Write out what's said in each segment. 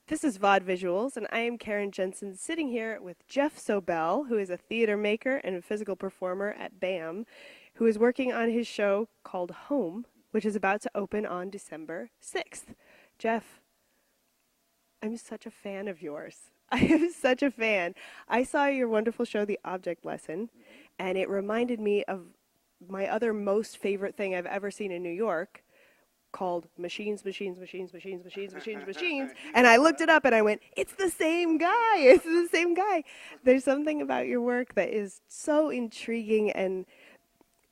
This is Vaudevisuals, and I am Karen Jenson, sitting here with Geoff Sobelle, who is a theater maker and a physical performer at BAM, who is working on his show called Home, which is about to open on December 6th. Geoff, I'm such a fan of yours. I am such a fan. I saw your wonderful show, The Object Lesson, and it reminded me of my other most favorite thing I've ever seen in New York, called Machines, Machines, Machines, Machines, Machines, Machines, Machines. And I looked it up and I went, it's the same guy. It's the same guy. There's something about your work that is so intriguing, and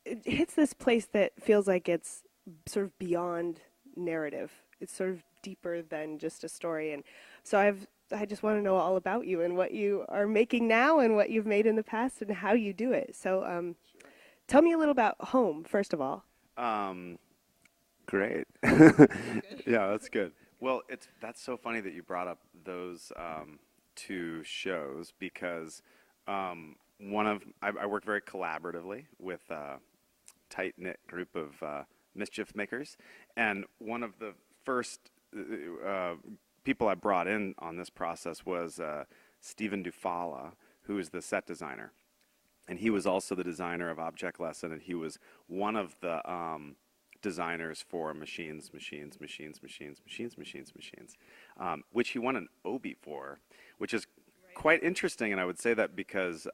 it hits this place that feels like it's sort of beyond narrative. It's sort of deeper than just a story. And so I just want to know all about you and what you are making now and what you've made in the past and how you do it. So tell me a little about Home, first of all. Great. Yeah, that's good. Well, that's so funny that you brought up those two shows because I work very collaboratively with a tight-knit group of mischief makers, and one of the first people I brought in on this process was Stephen Dufala, who is the set designer, and he was also the designer of Object Lesson, and he was one of the designers for Machines, Machines, Machines, Machines, Machines, Machines, Machines, which he won an Obie for, which is quite interesting. And I would say that because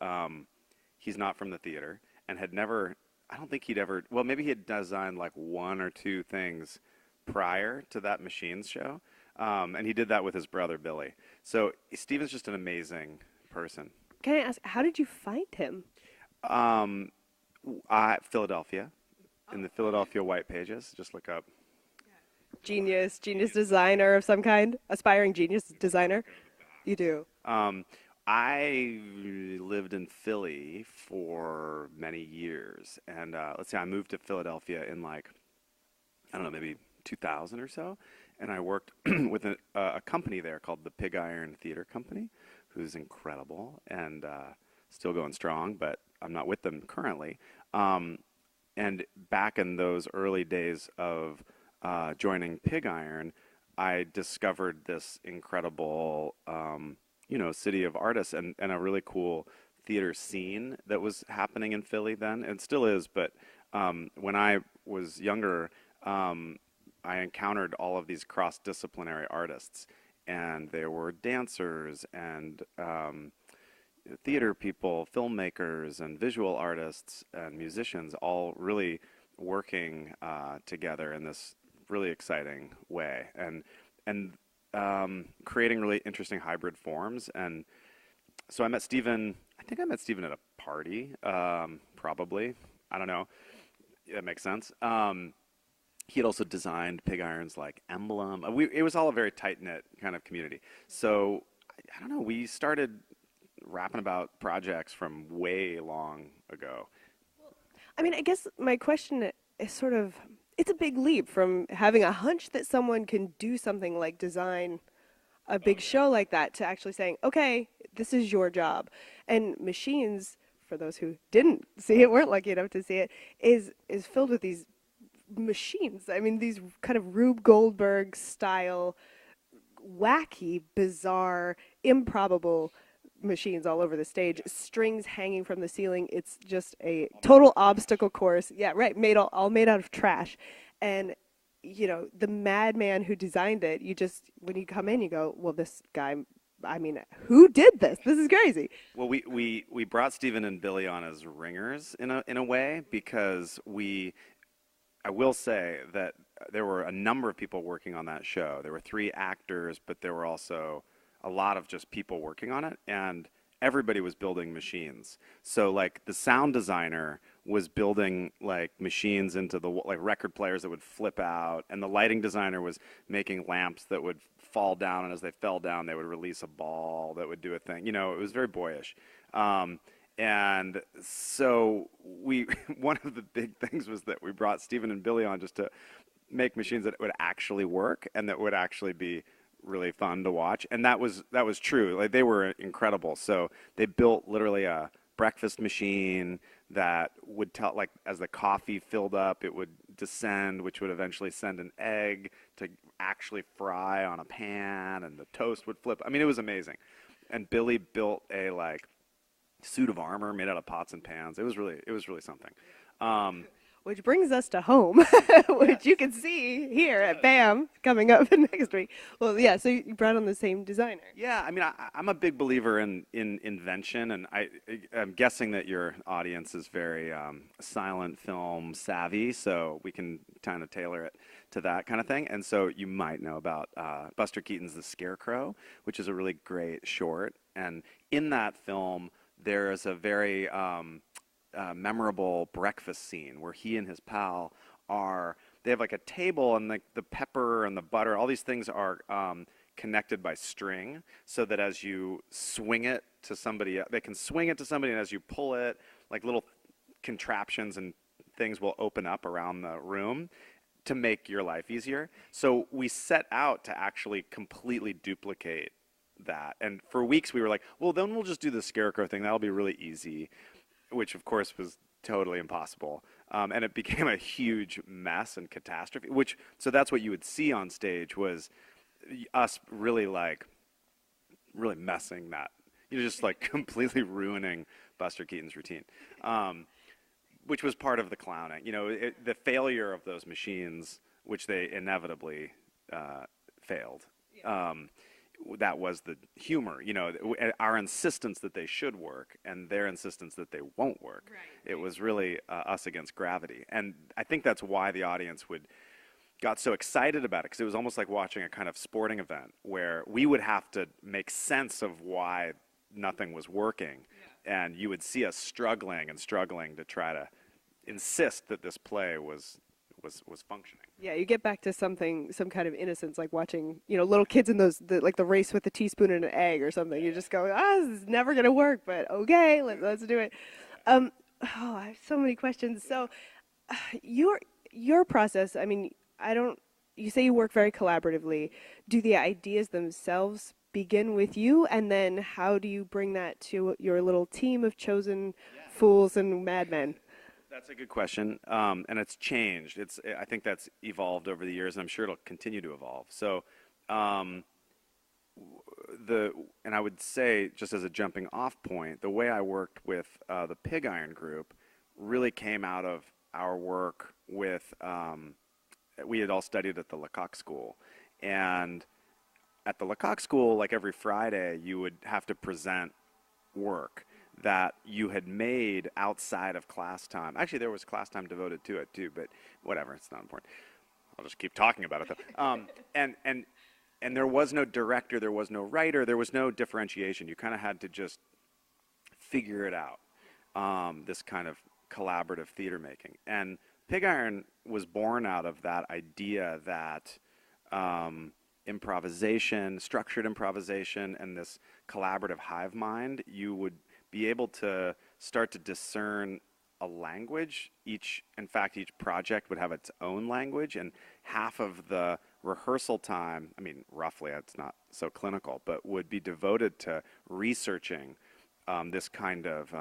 he's not from the theater and had never, I don't think he'd ever, well, maybe he had designed like one or two things prior to that Machines show. And he did that with his brother, Billy. So Steven's just an amazing person. Can I ask, how did you find him? Philadelphia. In the Philadelphia White Pages, just look up. Genius designer of some kind? Aspiring genius designer? You do. I lived in Philly for many years, and let's say I moved to Philadelphia in like, I don't know, maybe 2000 or so, and I worked with a company there called the Pig Iron Theater Company, who's incredible and still going strong, but I'm not with them currently. And back in those early days of joining Pig Iron, I discovered this incredible, city of artists and a really cool theater scene that was happening in Philly then, and still is. But when I was younger, I encountered all of these cross-disciplinary artists, and there were dancers and theater people, filmmakers, and visual artists and musicians all really working together in this really exciting way, and creating really interesting hybrid forms. And so I met Stephen. I think I met Stephen at a party, probably. I don't know. That makes sense. He had also designed Pig Iron's like emblem. It was all a very tight knit kind of community. So I don't know. We started rapping about projects from way long ago. I mean, I guess my question is sort of, it's a big leap from having a hunch that someone can do something like design a big show like that to actually saying, okay, this is your job. And Machines, for those who didn't see it, weren't lucky enough to see it, is filled with these machines. I mean, these kind of Rube Goldberg style, wacky, bizarre, improbable machines all over the stage, strings hanging from the ceiling. It's just a total obstacle course. Yeah, right, all made out of trash. And the madman who designed it, when you come in, you go, well, this guy, I mean, who did this? This is crazy. Well, we brought Stephen and Billy on as ringers in a way because I will say that there were a number of people working on that show. There were 3 actors, but there were also a lot of just people working on it, and everybody was building machines. So like the sound designer was building like machines into the like record players that would flip out, and the lighting designer was making lamps that would fall down, and as they fell down they would release a ball that would do a thing. It was very boyish. And so one of the big things was that we brought Stephen and Billy on just to make machines that would actually work and that would actually be really fun to watch, and that was true. Like, they were incredible. So they built literally a breakfast machine that would tell, like, as the coffee filled up, it would descend, which would eventually send an egg to actually fry on a pan, and the toast would flip. I mean, it was amazing. And Billy built a like suit of armor made out of pots and pans. It was really something. Um, Which brings us to home, which you yes, can see here it at does. BAM coming up next week. Well, yeah, so you brought on the same designer. Yeah, I mean, I'm a big believer in invention, and I'm guessing that your audience is very silent film savvy, so we can kind of tailor it to that kind of thing. And so you might know about Buster Keaton's The Scarecrow, which is a really great short. And in that film, there is a very memorable breakfast scene where he and his pal are they have like a table, and the pepper and the butter, all these things are connected by string, so that as you swing it to somebody, they can swing it to somebody, and as you pull it, like little contraptions and things will open up around the room to make your life easier. So we set out to actually completely duplicate that. And for weeks we were like, well, then we'll just do the scarecrow thing. That'll be really easy, which of course was totally impossible. And it became a huge mess and catastrophe, which, so that's what you would see on stage was us really like, really messing that, just like completely ruining Buster Keaton's routine. Which was part of the clowning. The failure of those machines, which they inevitably failed. Um, that was the humor. Our insistence that they should work and their insistence that they won't work. Right. It was really us against gravity, and I think that's why the audience got so excited about it, because it was almost like watching a kind of sporting event where we would have to make sense of why nothing was working, and you would see us struggling and struggling to try to insist that this play was functioning. Yeah, you get back to some kind of innocence, like watching, little kids in like the race with the teaspoon and an egg or something. You just go, this is never gonna work, but okay, let's do it. I have so many questions. So, your process. I mean, I don't. You say you work very collaboratively. Do the ideas themselves begin with you, and then how do you bring that to your little team of chosen fools and madmen? That's a good question, and it's changed. I think that's evolved over the years, and I'm sure it'll continue to evolve. So, um, and I would say, just as a jumping off point, the way I worked with the Pig Iron group really came out of our work with. We had all studied at the Lecoq School, and at the Lecoq School, like every Friday, you would have to present work that you had made outside of class time. Actually, there was class time devoted to it too, but whatever, it's not important. I'll just keep talking about it though. And there was no director, there was no writer, there was no differentiation. You kind of had to just figure it out. This kind of collaborative theater making, and Pig Iron was born out of that idea that improvisation, structured improvisation, and this collaborative hive mind, you would be able to start to discern a language. In fact, each project would have its own language, and half of the rehearsal time, I mean, roughly, it's not so clinical, but would be devoted to researching this kind of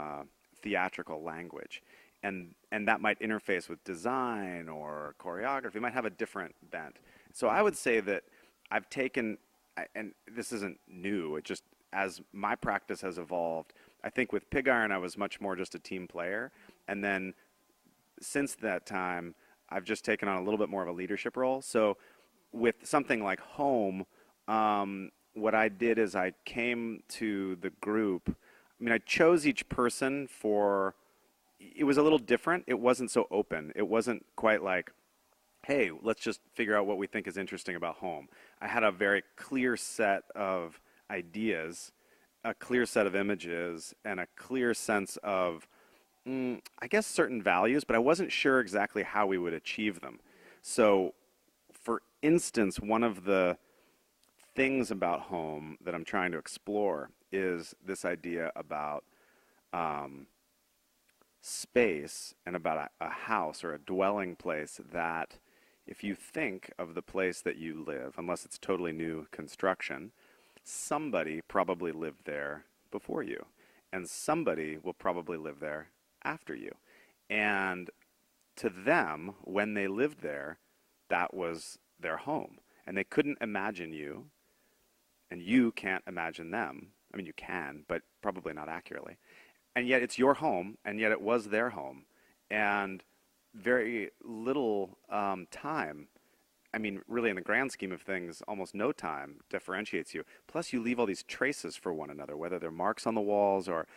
theatrical language. And that might interface with design or choreography. It might have a different bent. So I would say that I've taken, and this isn't new, it just, as my practice has evolved, I think with Pig Iron I was much more just a team player. And then since that time, I've just taken on a little bit more of a leadership role. So with something like Home, what I did is I came to the group. I mean, I chose each person for, it was a little different. It wasn't so open. It wasn't quite like, hey, let's just figure out what we think is interesting about Home. I had a very clear set of ideas, a clear set of images, and a clear sense of, I guess, certain values, but I wasn't sure exactly how we would achieve them. So, for instance, one of the things about Home that I'm trying to explore is this idea about space and about a house or a dwelling place that, if you think of the place that you live, unless it's totally new construction, somebody probably lived there before you. and somebody will probably live there after you. And to them, when they lived there, that was their home. And they couldn't imagine you, and you can't imagine them. I mean, you can, but probably not accurately. And yet it's your home, and yet it was their home. And very little time, I mean, really in the grand scheme of things, almost no time differentiates you. Plus, you leave all these traces for one another, whether they're marks on the walls or,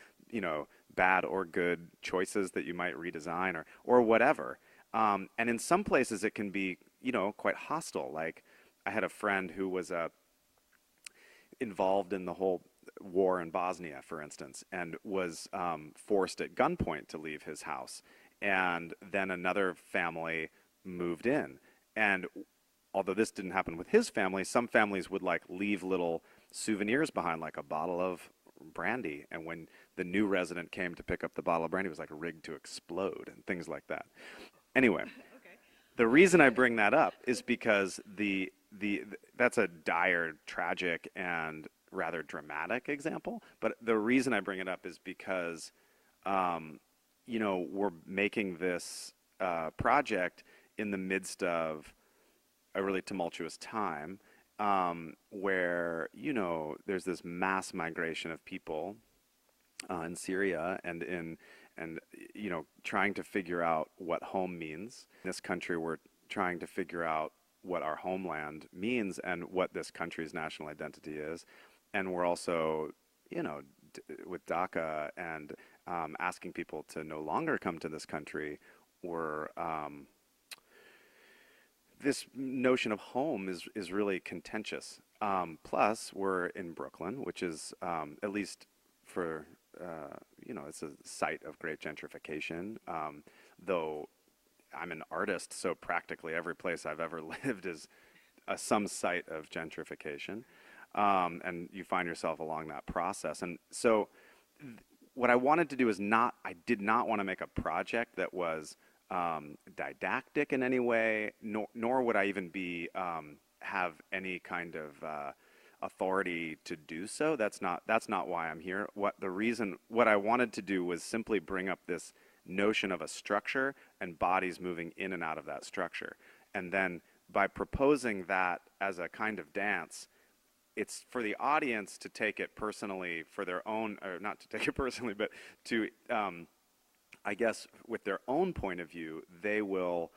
bad or good choices that you might redesign or whatever. And in some places, it can be, quite hostile. Like, I had a friend who was involved in the whole war in Bosnia, for instance, and was forced at gunpoint to leave his house. And then another family moved in. And although this didn't happen with his family, some families would like leave little souvenirs behind, like a bottle of brandy. And when the new resident came to pick up the bottle of brandy, it was like rigged to explode and things like that. Anyway, the reason I bring that up is because that's a dire, tragic, and rather dramatic example. But the reason I bring it up is because, we're making this project in the midst of a really tumultuous time, where, there's this mass migration of people in Syria and trying to figure out what home means. In this country, we're trying to figure out what our homeland means and what this country's national identity is. And we're also, with DACA and asking people to no longer come to this country, we're this notion of home is really contentious. Plus, we're in Brooklyn, which is, at least for, it's a site of great gentrification. Though I'm an artist, so practically every place I've ever lived is some site of gentrification. And you find yourself along that process. And so what I wanted to do is I did not want to make a project that was didactic in any way, nor would I even have any kind of authority to do so. That's not why I'm here. What I wanted to do was simply bring up this notion of a structure and bodies moving in and out of that structure. And then by proposing that as a kind of dance, it's for the audience to take it personally for their own, or not to take it personally, but to, I guess, with their own point of view, they will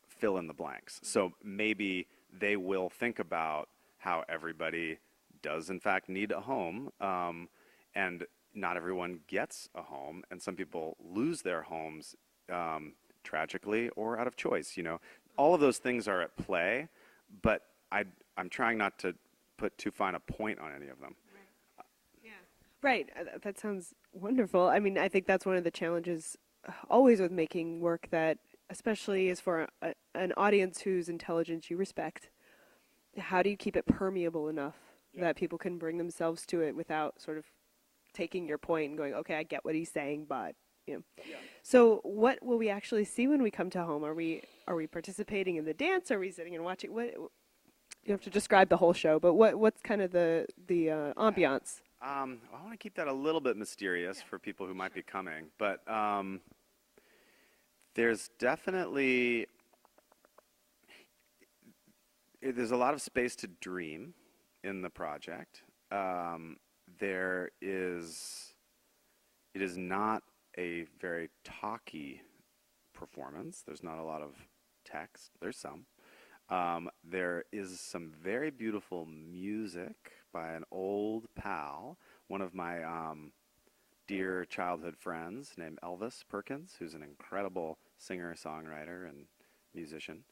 fill in the blanks. So maybe they will think about how everybody does, in fact, need a home, and not everyone gets a home, and some people lose their homes tragically or out of choice. All of those things are at play, but I'm trying not to put too fine a point on any of them. Yeah. Right. That sounds wonderful. I mean, I think that's one of the challenges always with making work that, especially is for an audience whose intelligence you respect. How do you keep it permeable enough that people can bring themselves to it without sort of taking your point and going, okay, I get what he's saying, but Yeah. So what will we actually see when we come to home? Are we participating in the dance? Are we sitting and watching? What you have to describe the whole show, but what's kind of the ambiance? I want to keep that a little bit mysterious for people who might be coming, but there's definitely there's a lot of space to dream in the project. It is not a very talky performance. There's not a lot of text. There's some. There is some very beautiful music by an old pal, one of my dear childhood friends named Elvis Perkins, who's an incredible singer, songwriter, and musician.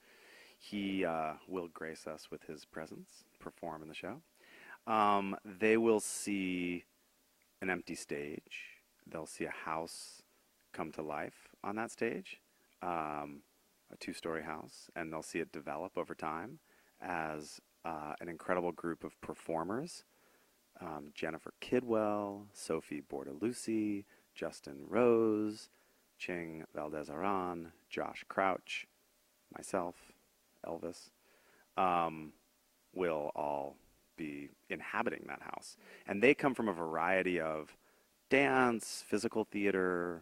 He will grace us with his presence, perform in the show. They will see an empty stage. They'll see a house come to life on that stage, a two-story house, and they'll see it develop over time as an incredible group of performers. Jennifer Kidwell, Sophie Bordelucci, Justin Rose, Ching Valdez-Aran, Josh Crouch, myself, Elvis, will all be inhabiting that house. And they come from a variety of dance, physical theater,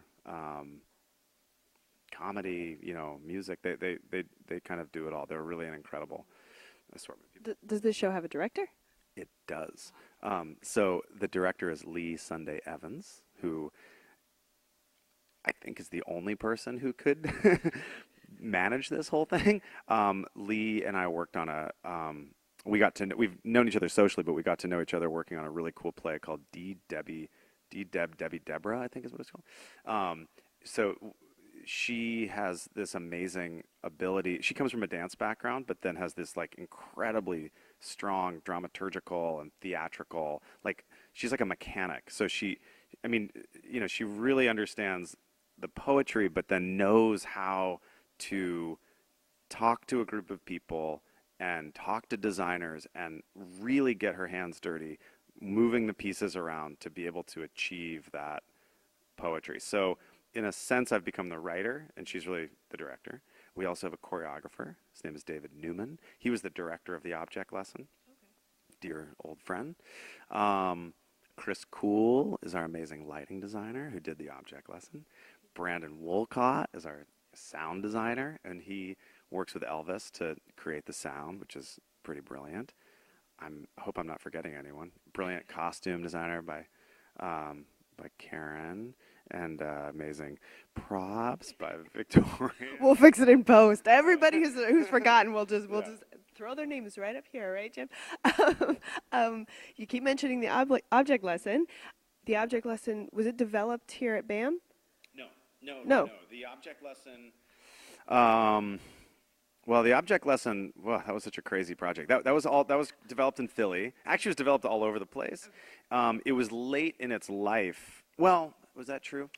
comedy, music. They kind of do it all. They're really an incredible assortment of people. Does this show have a director? It does. So the director is Lee Sunday Evans, who I think is the only person who could manage this whole thing. Lee and I worked on we've known each other socially, but we got to know each other working on a really cool play called Debbie Deborah, I think is what it's called. So she has this amazing ability. She comes from a dance background, but then has this like incredibly strong dramaturgical and theatrical, like she's like a mechanic. So I mean, she really understands the poetry, but then knows how to talk to a group of people and talk to designers and really get her hands dirty, moving the pieces around to be able to achieve that poetry. So in a sense, I've become the writer, and she's really the director. We also have a choreographer. His name is David Newman. He was the director of the object lesson. Okay. Dear old friend. Chris Cool is our amazing lighting designer who did the object lesson. Brandon Wolcott is our sound designer, and he works with Elvis to create the sound, which is pretty brilliant. I hope I'm not forgetting anyone. Brilliant costume designer by Karen, and amazing props by Victoria. We'll fix it in post. Everybody who's forgotten, we'll just throw their names right up here, right, Jim? You keep mentioning the object lesson. The object lesson, was it developed here at BAM? No. The object lesson. Well, the object lesson. Well, that was such a crazy project. That was developed in Philly. Actually, it was developed all over the place. Okay. It was late in its life. Well, was that true?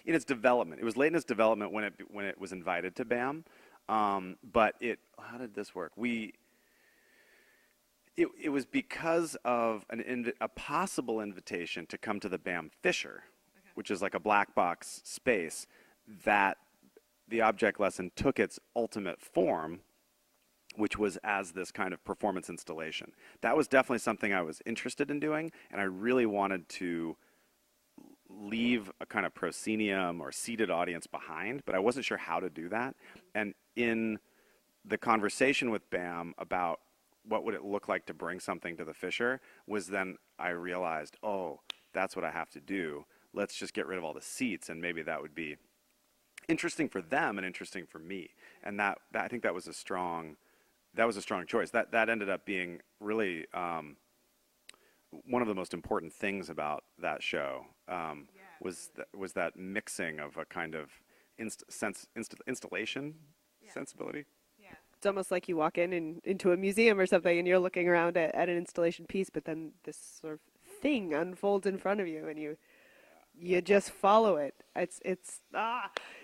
In its development, it was late in its development when it was invited to BAM. But how did this work? It was because of a possible invitation to come to the BAM Fisher, okay, which is like a black box space, that the object lesson took its ultimate form, which was as this kind of performance installation. That was definitely something I was interested in doing, and I really wanted to leave a kind of proscenium or seated audience behind, but I wasn't sure how to do that. And in the conversation with BAM about what would it look like to bring something to the Fisher was then I realized, oh, that's what I have to do. Let's just get rid of all the seats, and maybe that would be interesting for them and interesting for me. And that I think that was a strong choice. That ended up being really one of the most important things about that show. Was that mixing of a kind of installation sensibility. It's almost like you walk into a museum or something, and you're looking around at an installation piece, but then this sort of thing unfolds in front of you, and you just follow it.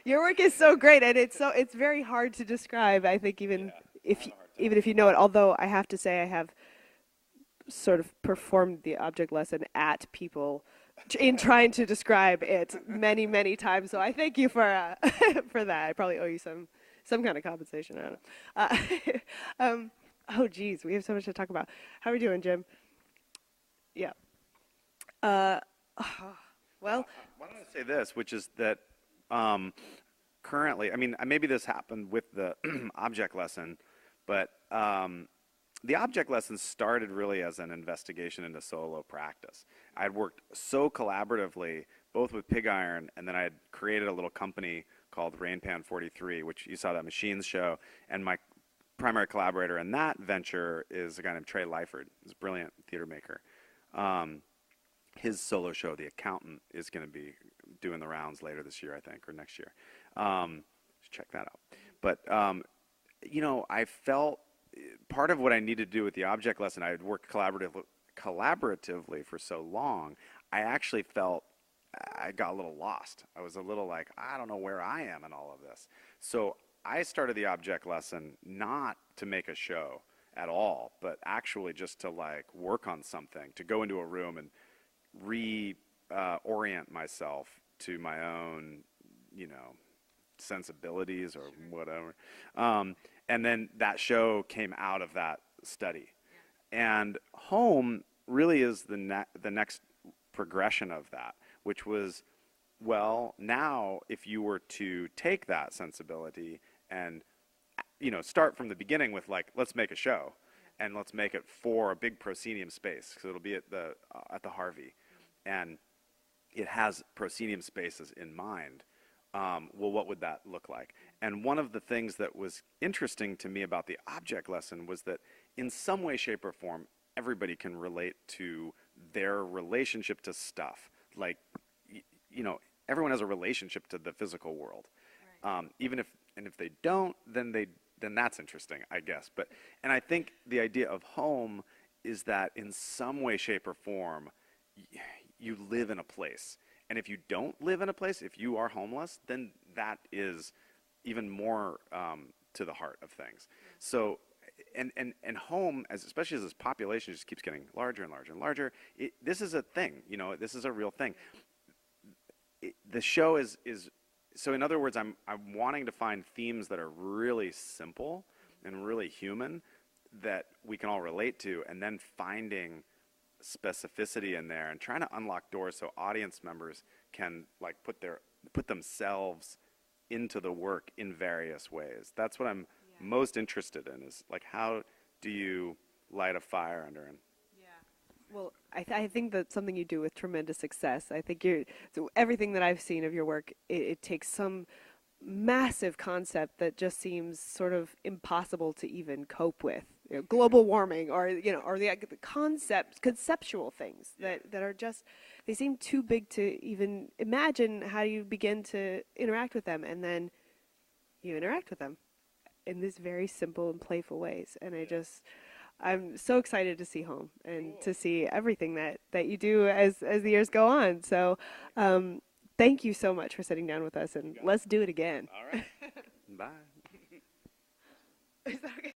Your work is so great, and it's very hard to describe. I think even if you know it. Although I have to say I have sort of performed the object lesson at people in trying to describe it many, many times. So I thank you for for that. I probably owe you some kind of compensation. I don't know. Oh, geez, we have so much to talk about. How are we doing, Jim? Yeah. Well, why don't I say this, which is that currently, I mean, maybe this happened with the object lesson, but the object lesson started really as an investigation into solo practice. I had worked so collaboratively, both with Pig Iron, and then I had created a little company called Rainpan 43, which you saw that Machines show, and my primary collaborator in that venture is a guy named Trey Lyford. He's a brilliant theater maker. His solo show, The Accountant, is going to be doing the rounds later this year, I think, or next year. Check that out. But, I felt part of what I needed to do with the object lesson, I had worked collaboratively for so long, I actually felt I got a little lost. I was a little like, I don't know where I am in all of this. So I started the object lesson not to make a show at all, but actually just to like work on something, to go into a room and reorient myself to my own, sensibilities or whatever. And then that show came out of that study. Yeah. And Home really is the next progression of that, which was, well, now if you were to take that sensibility and start from the beginning with like, let's make a show, and let's make it for a big proscenium space, because it'll be at the Harvey, and it has proscenium spaces in mind. Well, what would that look like? And one of the things that was interesting to me about the object lesson was that in some way, shape, or form, everybody can relate to their relationship to stuff. Like, everyone has a relationship to the physical world. Even if they don't, then that's interesting, I guess. And I think the idea of home is that in some way, shape, or form, you live in a place. And if you don't live in a place, if you are homeless, then that is even more to the heart of things. So, and home, especially as this population just keeps getting larger and larger and larger, this is a thing. This is a real thing. The show is so. In other words, I'm wanting to find themes that are really simple and really human that we can all relate to, and then finding specificity in there and trying to unlock doors so audience members can like put themselves into the work in various ways. That's what I'm most interested in, is like, how do you light a fire under an Well, I think that's something you do with tremendous success. I think so everything that I've seen of your work, it takes some massive concept that just seems sort of impossible to even cope with. Global warming, or the conceptual things that are just, they seem too big to even imagine. How do you begin to interact with them? And then you interact with them in this very simple and playful ways. And I'm so excited to see home and to see everything that you do as the years go on. So thank you so much for sitting down with us, and let's do it again. All right. Bye. Is that okay?